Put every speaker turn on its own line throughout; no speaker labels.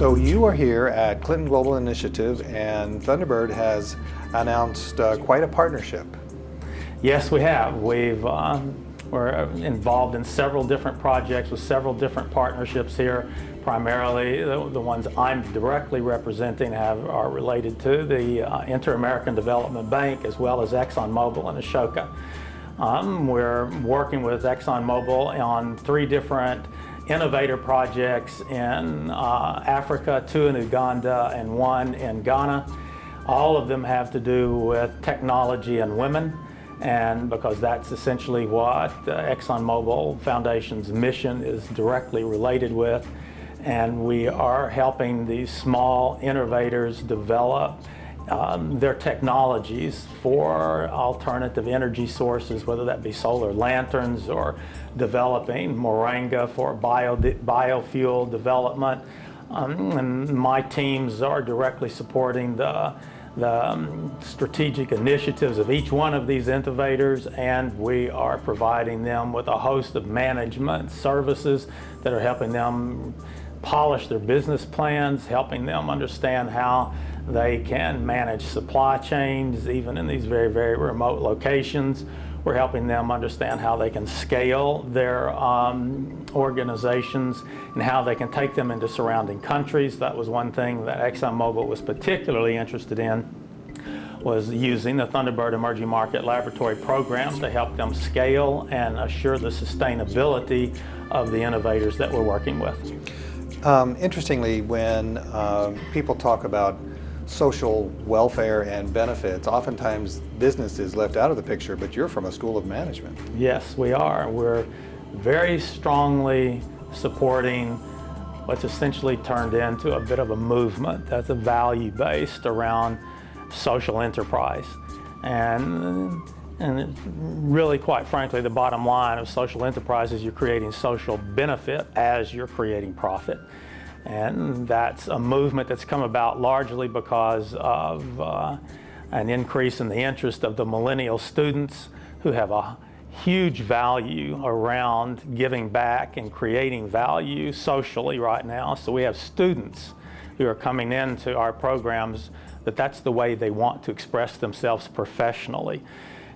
So you are here at Clinton Global Initiative, and Thunderbird has announced quite a partnership.
Yes, we have. We're involved in several different projects with several different partnerships here. Primarily, the ones I'm directly representing are related to the Inter-American Development Bank, as well as ExxonMobil and Assoc. We're working with ExxonMobil on 3 different innovator projects in Africa, 2 in Uganda and 1 in Ghana. All of them have to do with technology and women, and because that's essentially what the ExxonMobil Foundation's mission is directly related with. And we are helping these small innovators develop their technologies for alternative energy sources, whether that be solar lanterns or developing moringa for biofuel development. And my teams are directly supporting the strategic initiatives of each one of these innovators, and we are providing them with a host of management services that are helping them polish their business plans, helping them understand how they can manage supply chains even in these very, very remote locations. We're helping them understand how they can scale their organizations and how they can take them into surrounding countries. That was one thing that ExxonMobil was particularly interested in, was using the Thunderbird Emerging Market Laboratory program to help them scale and assure the sustainability of the innovators that we're working with.
Interestingly, when people talk about social welfare and benefits, oftentimes business is left out of the picture, but you're from a school of management.
Yes, we are. We're very strongly supporting what's essentially turned into a bit of a movement that's a value based around social enterprise. And really, quite frankly, the bottom line of social enterprise is you're creating social benefit as you're creating profit. And that's a movement that's come about largely because of an increase in the interest of the millennial students, who have a huge value around giving back and creating value socially right now. So we have students who are coming into our programs that's the way they want to express themselves professionally.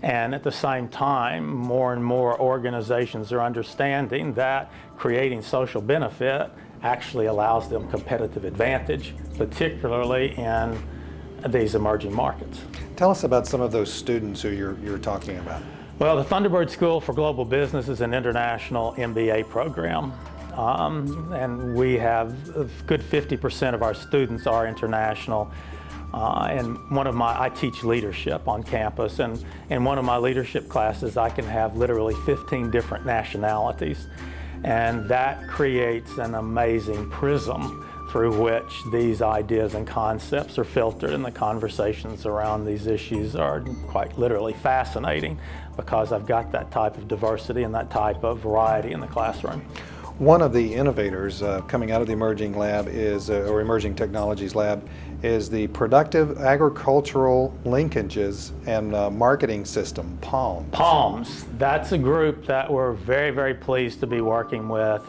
And at the same time, more and more organizations are understanding that creating social benefit actually allows them competitive advantage, particularly in these emerging markets.
Tell us about some of those students who you're talking about.
Well, the Thunderbird School for Global Business is an international MBA program. And we have a good 50% of our students are international. And I teach leadership on campus, and in one of my leadership classes I can have literally 15 different nationalities, and that creates an amazing prism through which these ideas and concepts are filtered, and the conversations around these issues are quite literally fascinating because I've got that type of diversity and that type of variety in the classroom.
One of the innovators coming out of the Emerging Lab or Emerging Technologies Lab is the Productive Agricultural Linkages and Marketing System, PALMS.
PALMS, that's a group that we're very, very pleased to be working with.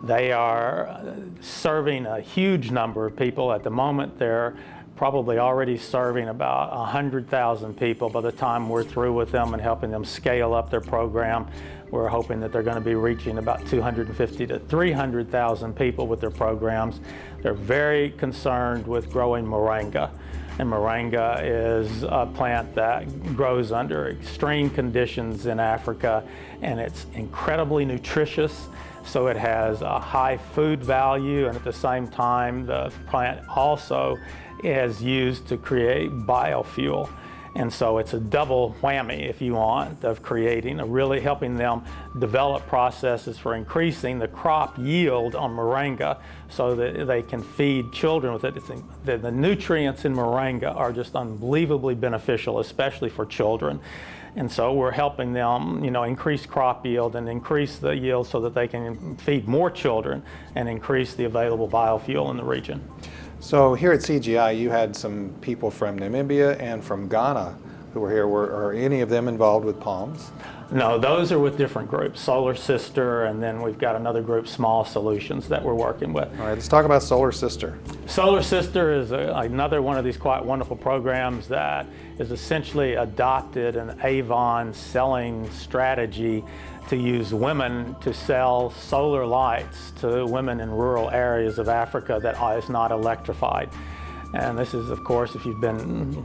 They are serving a huge number of people. At the moment, they're probably already serving about 100,000 people. By the time we're through with them and helping them scale up their program, we're hoping that they're going to be reaching about 250 to 300,000 people with their programs. They're very concerned with growing moringa. And moringa is a plant that grows under extreme conditions in Africa, and it's incredibly nutritious. So it has a high food value, and at the same time, the plant also is used to create biofuel. And so it's a double whammy, if you want, of really helping them develop processes for increasing the crop yield on moringa so that they can feed children with it. The nutrients in moringa are just unbelievably beneficial, especially for children. And so we're helping them, increase crop yield and increase the yield so that they can feed more children and increase the available biofuel in the region.
So here at CGI, you had some people from Namibia and from Ghana who are here, are any of them involved with palms?
No, those are with different groups, Solar Sister, and then we've got another group, Small Solutions, that we're working with.
All right, let's talk about Solar Sister.
Solar Sister is another one of these quite wonderful programs that is essentially adopted an Avon selling strategy to use women to sell solar lights to women in rural areas of Africa that is not electrified. And this is, of course, if you've been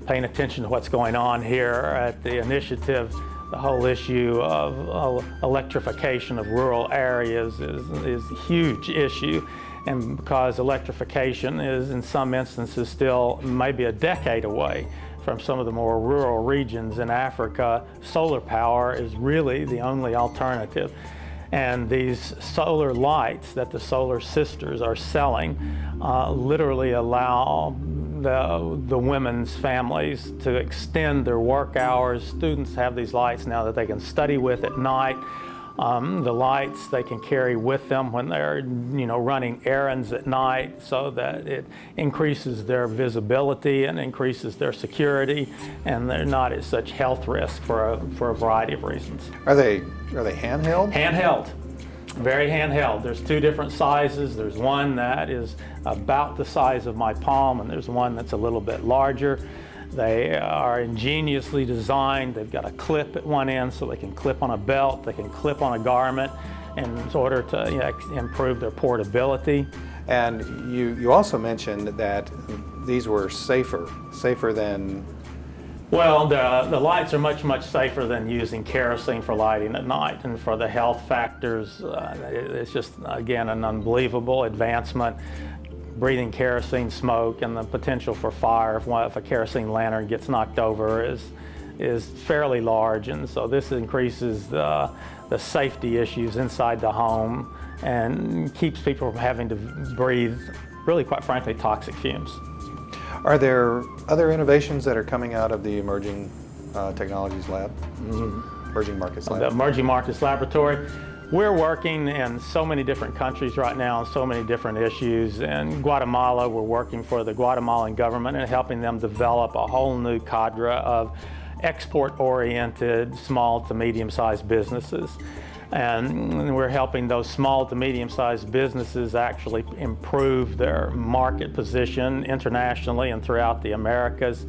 paying attention to what's going on here at the initiative, the whole issue of electrification of rural areas is a huge issue. And because electrification is in some instances still maybe a decade away from some of the more rural regions in Africa, solar power is really the only alternative. And these solar lights that the Solar Sisters are selling literally allow the women's families to extend their work hours. Students have these lights now that they can study with at night. The lights they can carry with them when they're running errands at night, so that it increases their visibility and increases their security, and they're not at such health risk for a variety of reasons.
Are they handheld?
Handheld, very handheld. There's two different sizes. There's one that is about the size of my palm, and there's one that's a little bit larger. They are ingeniously designed. They've got a clip at one end so they can clip on a belt, they can clip on a garment in order to improve their portability.
And you also mentioned that these were safer than...
Well, the lights are much, much safer than using kerosene for lighting at night. And for the health factors, it's just, again, an unbelievable advancement. Breathing kerosene smoke and the potential for fire if a kerosene lantern gets knocked over is fairly large, and so this increases the safety issues inside the home and keeps people from having to breathe, really, quite frankly, toxic fumes.
Are there other innovations that are coming out of the Emerging Technologies Lab? Emerging Markets Lab?
The Emerging Markets Laboratory. We're working in so many different countries right now on so many different issues. In Guatemala, we're working for the Guatemalan government and helping them develop a whole new cadre of export-oriented small to medium-sized businesses. And we're helping those small to medium-sized businesses actually improve their market position internationally and throughout the Americas.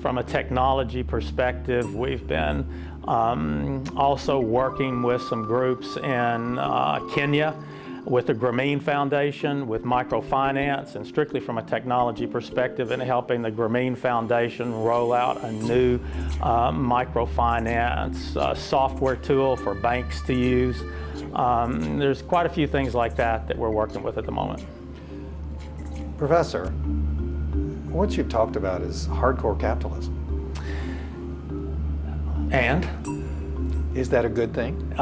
From a technology perspective, we've been also working with some groups in Kenya with the Grameen Foundation, with microfinance, and strictly from a technology perspective, and helping the Grameen Foundation roll out a new microfinance software tool for banks to use. There's quite a few things like that we're working with at the moment.
Professor, what you've talked about is hardcore capitalism.
And?
Is that a good thing?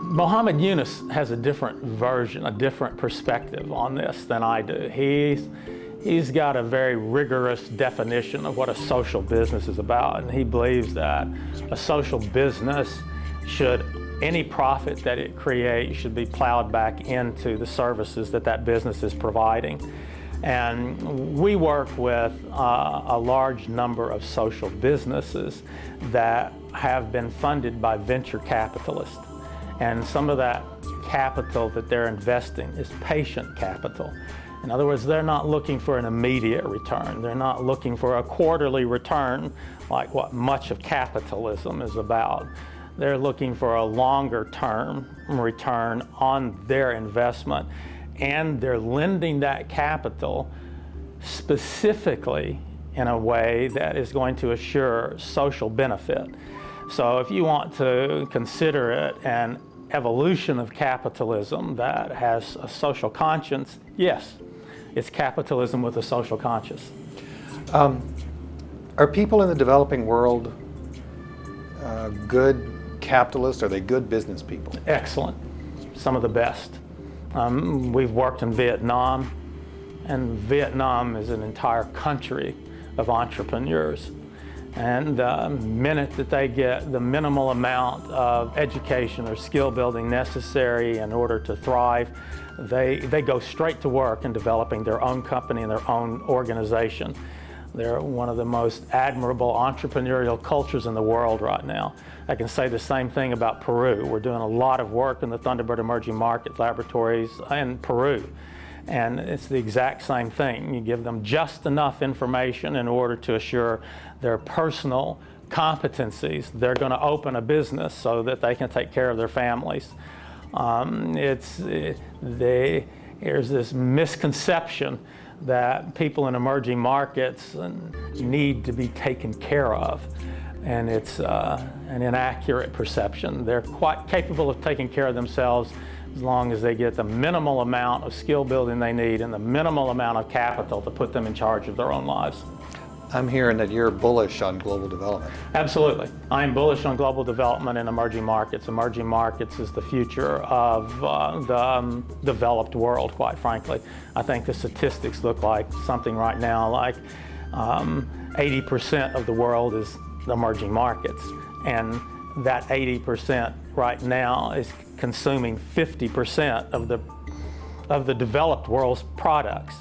Muhammad Yunus has a different version, a different perspective on this than I do. He's got a very rigorous definition of what a social business is about, and he believes that a social business any profit that it creates should be plowed back into the services that business is providing. And we work with a large number of social businesses that have been funded by venture capitalists. And some of that capital that they're investing is patient capital. In other words, they're not looking for an immediate return. They're not looking for a quarterly return like what much of capitalism is about. They're looking for a longer term return on their investment, and they're lending that capital specifically in a way that is going to assure social benefit. So if you want to consider it an evolution of capitalism that has a social conscience, yes, it's capitalism with a social conscience.
Are people in the developing world good capitalists? Are they good business people?
Excellent. Some of the best. We've worked in Vietnam, and Vietnam is an entire country of entrepreneurs. And the minute that they get the minimal amount of education or skill building necessary in order to thrive, they go straight to work in developing their own company and their own organization. They're one of the most admirable entrepreneurial cultures in the world right now. I can say the same thing about Peru. We're doing a lot of work in the Thunderbird Emerging Market Laboratories in Peru. And it's the exact same thing. You give them just enough information in order to assure their personal competencies. They're going to open a business so that they can take care of their families. There's this misconception that people in emerging markets need to be taken care of. And it's an inaccurate perception. They're quite capable of taking care of themselves as long as they get the minimal amount of skill building they need and the minimal amount of capital to put them in charge of their own lives.
I'm hearing that you're bullish on global development.
Absolutely. I'm bullish on global development in emerging markets. Emerging markets is the future of the developed world, quite frankly. I think the statistics look like something right now like 80% of the world is emerging markets. And that 80% right now is consuming 50% of the developed world's products.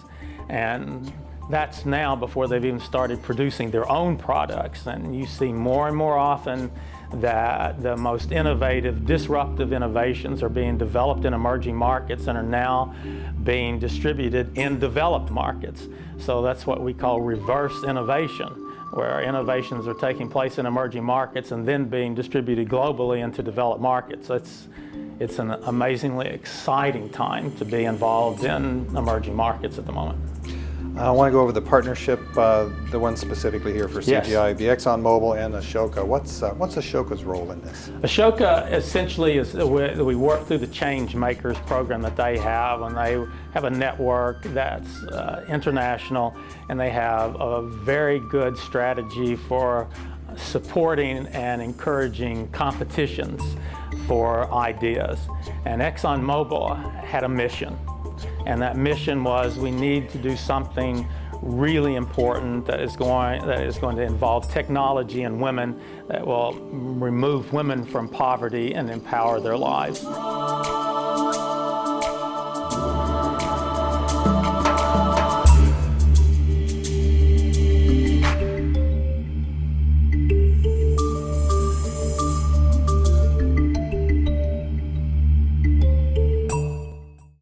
And that's now before they've even started producing their own products. And you see more and more often that the most innovative, disruptive innovations are being developed in emerging markets and are now being distributed in developed markets. So that's what we call reverse innovation, where innovations are taking place in emerging markets and then being distributed globally into developed markets. It's an amazingly exciting time to be involved in emerging markets at the moment.
I want to go over the partnership, the one specifically here for CGI,
Yes.
the ExxonMobil and Assoc. What's Assoca's role in this?
Assoc essentially is, we work through the Change Makers program that they have, and they have a network that's international, and they have a very good strategy for supporting and encouraging competitions for ideas. And ExxonMobil had a mission. And that mission was, we need to do something really important that is going to involve technology and women that will remove women from poverty and empower their lives.